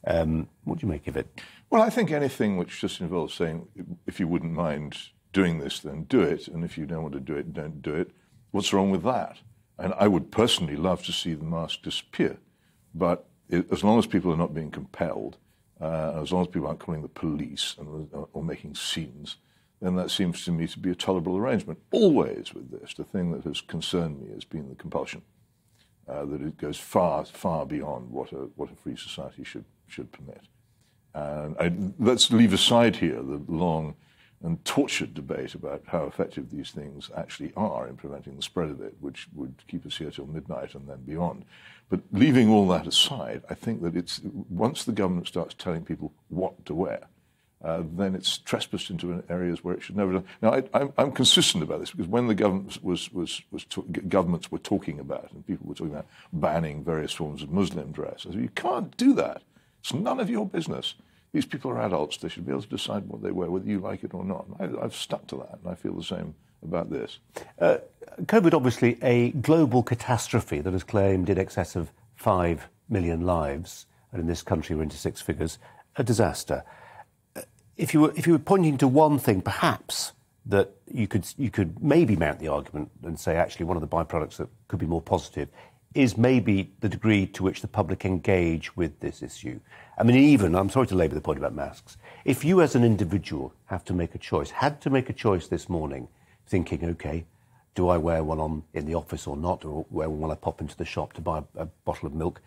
What do you make of it? Well, I think anything which just involves saying, if you wouldn't mind doing this, then do it, and if you don't want to do it, don't do it. What's wrong with that? And I would personally love to see the mask disappear, but as long as people are not being compelled, as long as people aren't calling the police or making scenes, then that seems to me to be a tolerable arrangement. Always with this, the thing that has concerned me has been the compulsion, that it goes far, far beyond what a free society should permit. And let's leave aside here the long and tortured debate about how effective these things actually are in preventing the spread of it, which would keep us here till midnight and then beyond. But leaving all that aside, I think that once the government starts telling people what to wear, then it's trespassed into areas where it should never. Now, I'm consistent about this because when the governments were talking about, and people were talking about banning various forms of Muslim dress, I said, you can't do that. It's none of your business. These people are adults. They should be able to decide what they wear, whether you like it or not. I've stuck to that, and I feel the same about this. COVID, obviously, a global catastrophe that has claimed in excess of 5 million lives, and in this country we're into six figures, a disaster. If you were pointing to one thing, perhaps, that you could maybe mount the argument and say, actually, one of the byproducts that could be more positive is maybe the degree to which the public engage with this issue. I mean, even, I'm sorry to labour the point about masks, if you as an individual had to make a choice this morning, thinking, OK, do I wear one on in the office or not, or wear one when I pop into the shop to buy a bottle of milk,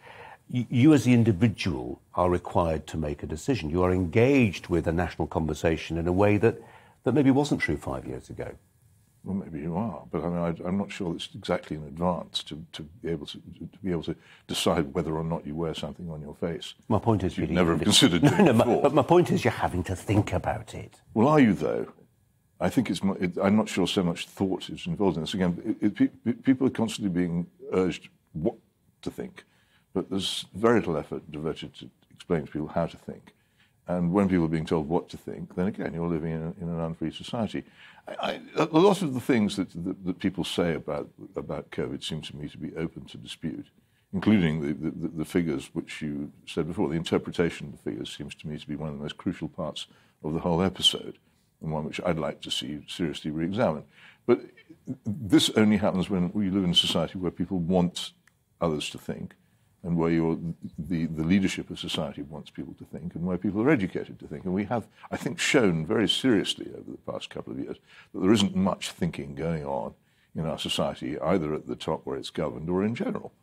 you as the individual are required to make a decision. You are engaged with a national conversation in a way that maybe wasn't true 5 years ago. Well, maybe you are, but I mean, I'm not sure it's exactly in advance to be able to decide whether or not you wear something on your face. My point is, you've never have considered doing it before. But my point is, you're having to think about it. Well, are you though? I think I'm not sure so much thought is involved in this. Again, people are constantly being urged what to think, but there's very little effort devoted to explain to people how to think. And when people are being told what to think, then again, you're living in an unfree society. A lot of the things that people say about COVID seem to me to be open to dispute, including the figures which you said before. The interpretation of the figures seems to me to be one of the most crucial parts of the whole episode, and one which I'd like to see seriously re-examined. But this only happens when we live in a society where people want others to think, and where the leadership of society wants people to think, and where people are educated to think. And we have, I think, shown very seriously over the past couple of years that there isn't much thinking going on in our society, either at the top where it's governed or in general.